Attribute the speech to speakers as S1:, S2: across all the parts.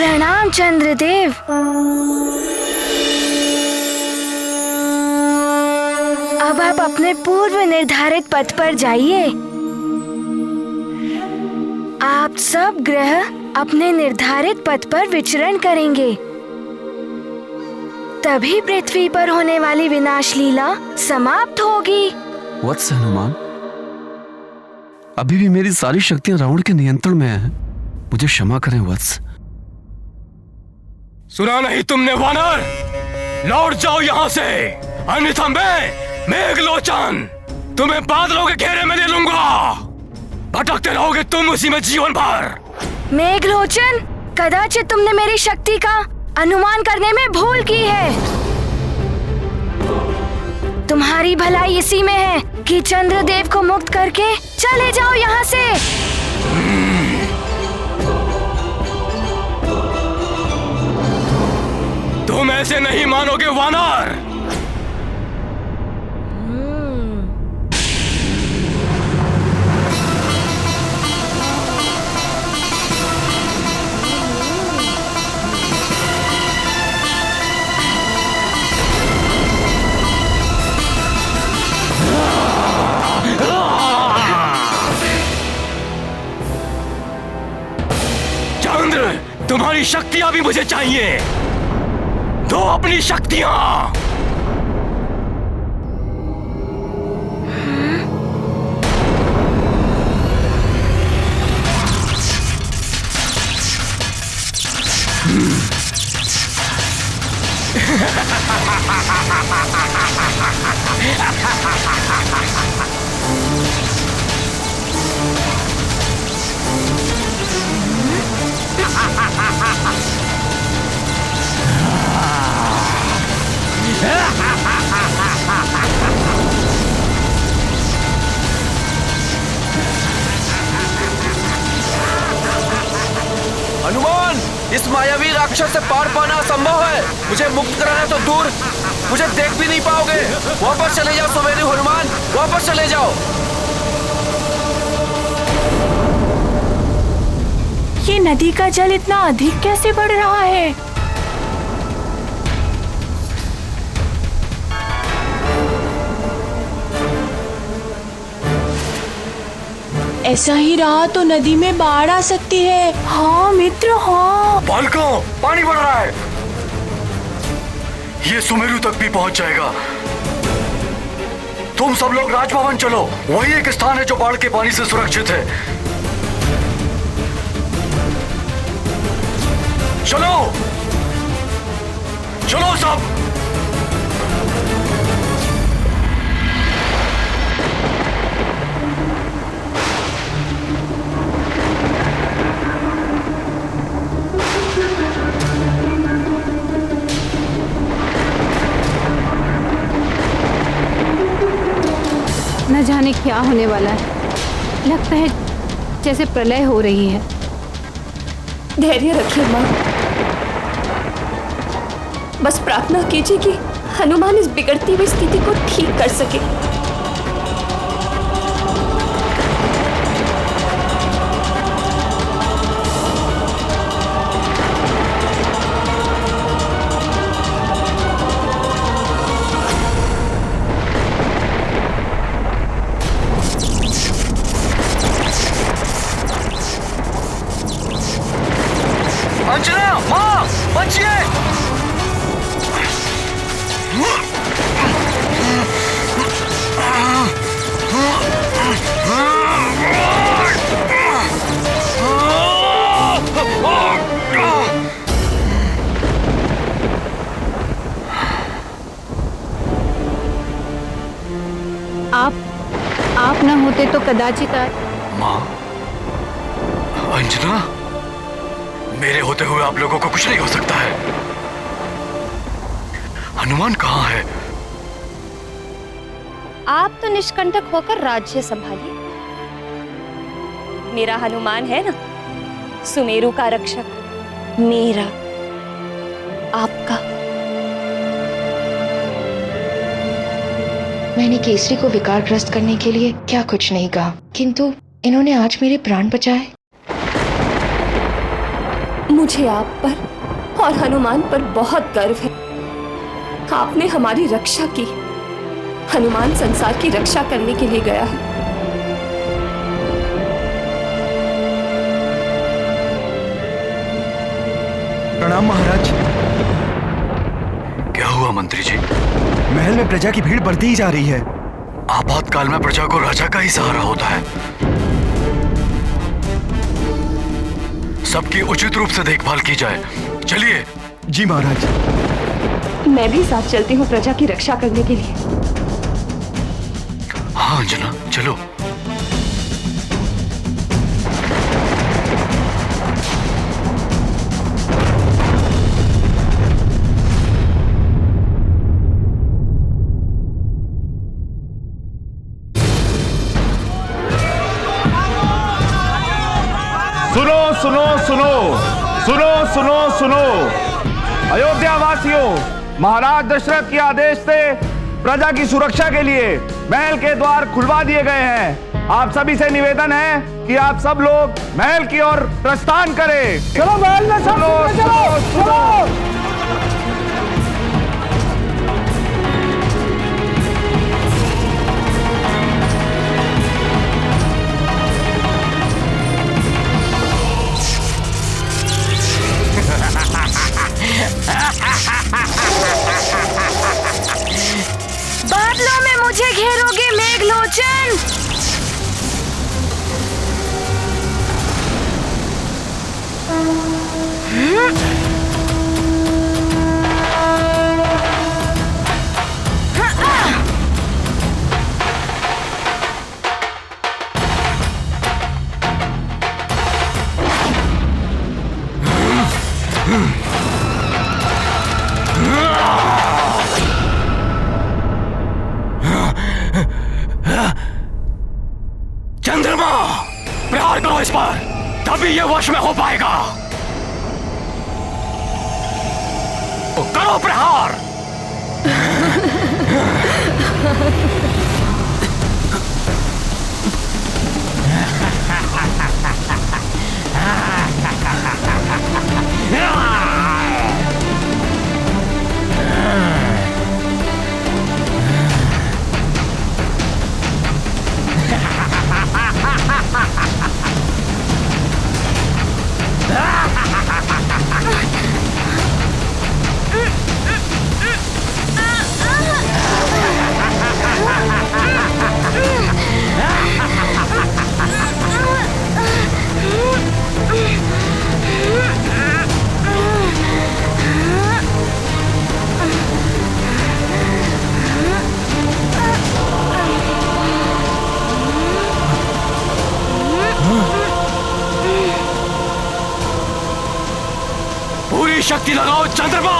S1: प्रणाम चंद्रदेव। अब आप अपने पूर्व निर्धारित पथ पर जाइए। आप सब ग्रह अपने निर्धारित पथ पर विचरण करेंगे, तभी पृथ्वी पर होने वाली विनाश लीला समाप्त होगी।
S2: वत्स हनुमान, अभी भी मेरी सारी शक्तियां रावण के नियंत्रण में हैं। मुझे क्षमा करें वत्स।
S3: सुना नहीं तुमने वानर? लौट जाओ यहाँ से, अन्यथा मैं मेघलोचन तुम्हें बादलों के घेरे में ले लूंगा। भटकते रहोगे तुम उसी में जीवन भर।
S1: मेघलोचन, कदाचित तुमने मेरी शक्ति का अनुमान करने में भूल की है। तुम्हारी भलाई इसी में है कि चंद्रदेव को मुक्त करके चले जाओ यहाँ से।
S3: तुम ऐसे नहीं मानोगे वानर। चंद्र, तुम्हारी शक्तियां भी मुझे चाहिए। दो अपनी शक्तियां।
S4: हनुमान, इस मायावी राक्षस से पार पाना असंभव है। मुझे मुक्त कराना तो दूर, मुझे देख भी नहीं पाओगे। वापस चले जाओ सुमेरु हनुमान, वापस चले जाओ।
S5: ये नदी का जल इतना अधिक कैसे बढ़ रहा है? ऐसा ही रहा तो नदी में बाढ़ आ सकती है। हाँ मित्र, हाँ।
S3: बालकों, पानी बढ़ रहा है। ये सुमेरु तक भी पहुंच जाएगा। तुम सब लोग राजभवन चलो, वही एक स्थान है जो बाढ़ के पानी से सुरक्षित है। चलो चलो सब।
S6: न जाने क्या होने वाला है। लगता है जैसे प्रलय हो रही है।
S5: धैर्य रखिए माँ, बस प्रार्थना कीजिए कि हनुमान इस बिगड़ती हुई स्थिति को ठीक कर सके।
S4: अंजना, माँ, बचिए।
S6: आप न होते तो कदाचित
S3: माँ, अंजना, मेरे होते हुए आप लोगों को कुछ नहीं हो सकता है। हनुमान कहाँ है?
S7: आप तो निष्कंटक होकर राज्य संभालिए। मेरा हनुमान है ना, सुमेरु का रक्षक। मेरा, आपका।
S8: मैंने केसरी को विकारग्रस्त करने के लिए क्या कुछ नहीं कहा, किंतु इन्होंने आज मेरे प्राण बचाए।
S7: मुझे आप पर और हनुमान पर बहुत गर्व है। आपने हमारी रक्षा की। हनुमान संसार की रक्षा करने के लिए गया है।
S9: प्रणाम महाराज।
S3: क्या हुआ मंत्री जी?
S9: महल में प्रजा की भीड़ बढ़ती ही जा रही है।
S3: आपातकाल में प्रजा को राजा का ही सहारा होता है। सबकी उचित रूप से देखभाल की जाए। चलिए।
S9: जी महाराज।
S7: मैं भी साथ चलती हूँ प्रजा की रक्षा करने के लिए।
S3: हाँ अंजना, चलो।
S10: सुनो सुनो सुनो सुनो सुनो सुनो, अयोध्या वासियों, महाराज दशरथ के आदेश से प्रजा की सुरक्षा के लिए महल के द्वार खुलवा दिए गए हैं। आप सभी से निवेदन है कि आप सब लोग महल की ओर प्रस्थान करें। चलो महल में सब चलो।
S1: बादलों में मुझे घेरोगे मेघलोचन।
S3: चंद्रमा, प्रहार करो इस पर, तभी ये वश में हो पाएगा। तो करो प्रहार। पूरी शक्ति लगाओ चंद्रमा।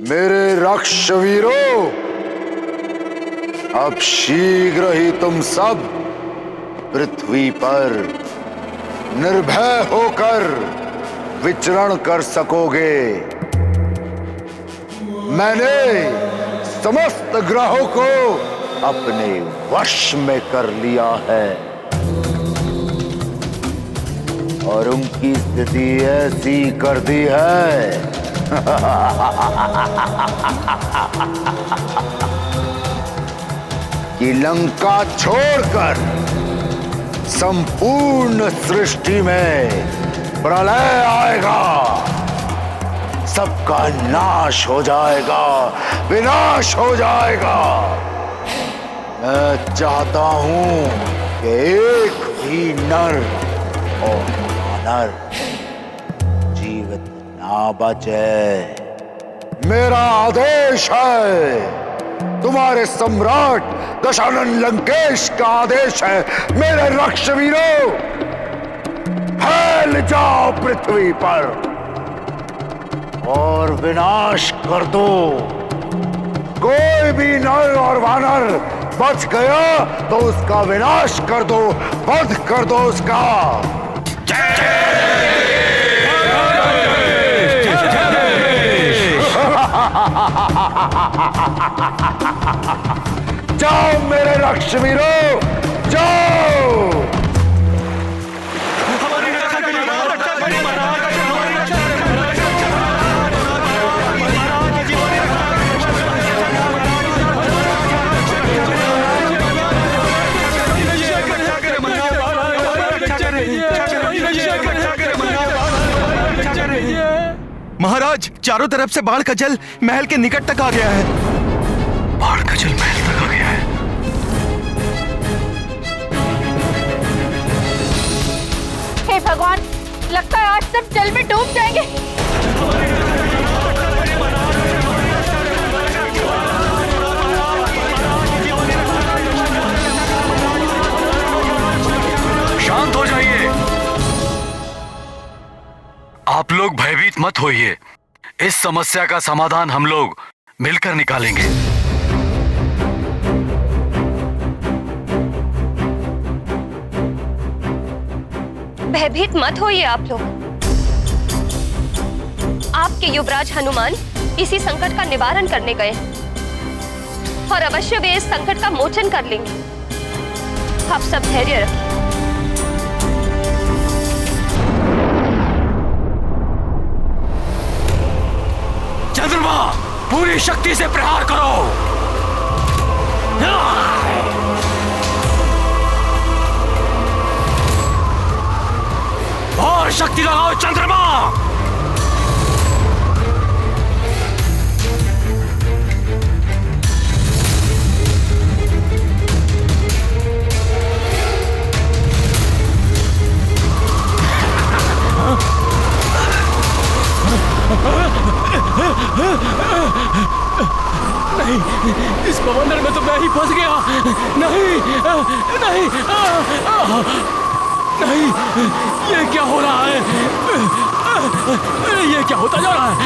S11: मेरे राक्षवीरों, अब शीघ्र ही तुम सब पृथ्वी पर निर्भय होकर विचरण कर सकोगे। मैंने समस्त ग्रहों को अपने वश में कर लिया है और उनकी स्थिति ऐसी कर दी है कि लंका छोड़कर संपूर्ण सृष्टि में प्रलय आएगा, सबका नाश हो जाएगा, विनाश हो जाएगा। मैं चाहता हूं कि एक भी नर और वानर जीवित ना बचे। मेरा आदेश है, तुम्हारे सम्राट दशानन लंकेश का आदेश है। मेरे रक्षवीरों, फैल जाओ पृथ्वी पर और विनाश कर दो। कोई भी नर और वानर बच गया तो उसका विनाश कर दो, वध कर दो उसका। जाओ मेरे रक्षवीरों, जाओ।
S9: महाराज, चारों तरफ से बाढ़ का जल महल के निकट तक आ गया है।
S3: बाढ़ का जल महल तक आ गया है।
S6: हे भगवान, लगता है आज सब जल में डूब जाएंगे।
S3: शांत हो जाइए। आप लोग भयभीत मत होइए। इस समस्या का समाधान हम लोग मिलकर निकालेंगे।
S7: भयभीत मत होइए आप लोग। आपके युवराज हनुमान इसी संकट का निवारण करने गए और अवश्य वे इस संकट का मोचन कर लेंगे। आप सब धैर्य रखें।
S3: चंद्रमा, पूरी शक्ति से प्रहार करो। और शक्ति लगाओ चंद्रमा। नहीं, इस बवंडर में तो मैं ही फंस गया। नहीं, नहीं, नहीं, ये क्या हो रहा है? ये क्या होता जा रहा है?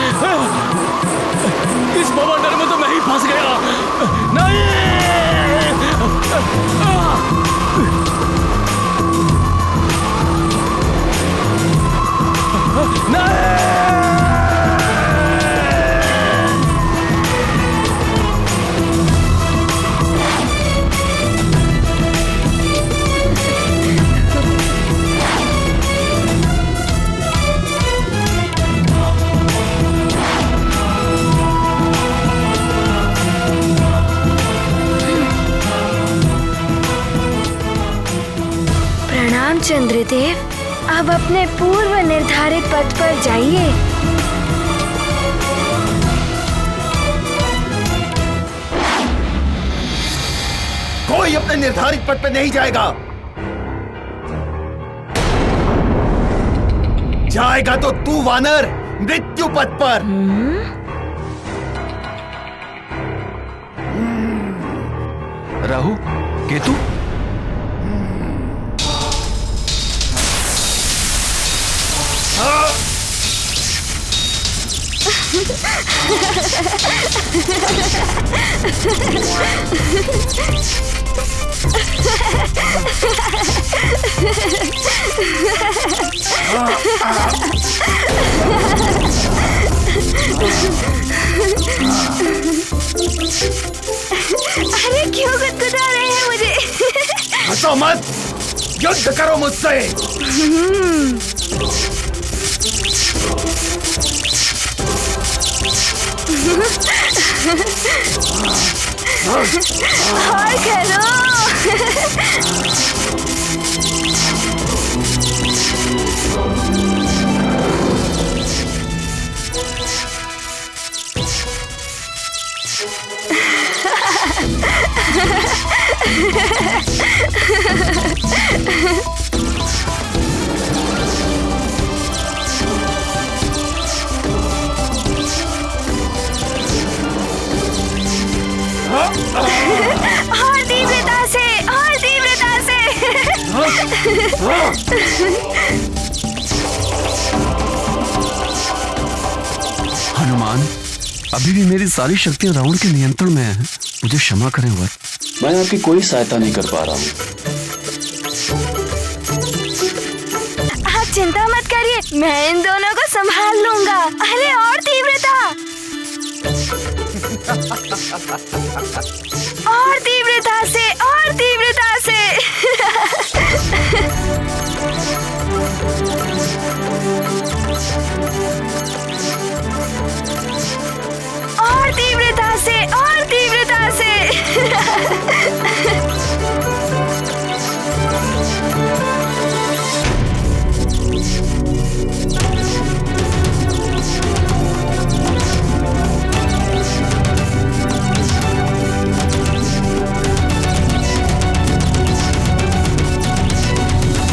S3: इस बवंडर में तो मैं ही फंस गया। नहीं, नहीं।
S1: चंद्रदेव, अब अपने पूर्व निर्धारित पथ पर जाइए।
S9: कोई अपने निर्धारित पथ पर नहीं जाएगा। जाएगा तो तू वानर, मृत्यु पथ पर।
S2: राहु, केतु,
S1: अरे क्यों गुदगुदा रहे हैं मुझे?
S9: हंसो मत, युद्ध करो मुझसे।
S1: और करो।
S2: हनुमान, अभी भी मेरी सारी शक्तियां रावण के नियंत्रण में हैं। मुझे क्षमा करें वत।
S12: मैं आपकी कोई सहायता नहीं कर पा रहा हूँ।
S1: आप चिंता मत करिए, मैं इन दोनों को संभाल लूंगा। अरे और तीव्रता, और तीव्रता से, और तीव्रता से। और तीव्रता से, और तीव्रता से।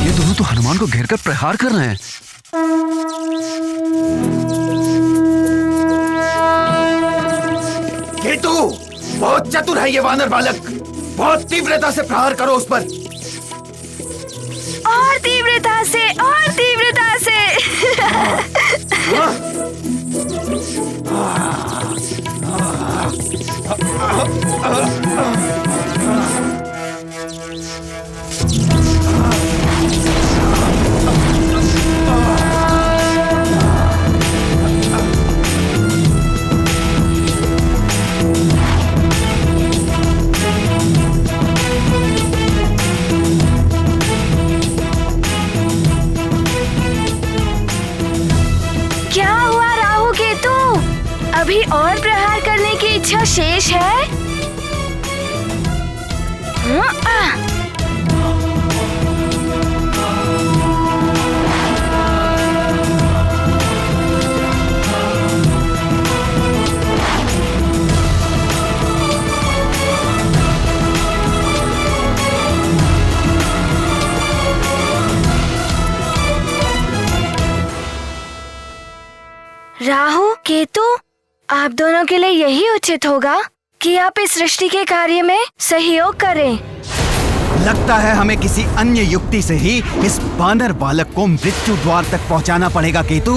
S2: ये दोनों तो हनुमान को घेर कर प्रहार कर रहे हैं।
S9: केतु, बहुत चतुर है ये वानर बालक। बहुत तीव्रता से प्रहार करो उस पर।
S1: और तीव्रता से, और तीव्रता से। क्या हुआ राहु केतु? अभी और प्रहार करने की इच्छा शेष है? राहु केतु, आप दोनों के लिए यही उचित होगा कि आप इस सृष्टि के कार्य में सहयोग करें।
S9: लगता है हमें किसी अन्य युक्ति से ही इस वानर बालक को मृत्यु द्वार तक पहुंचाना पड़ेगा केतु।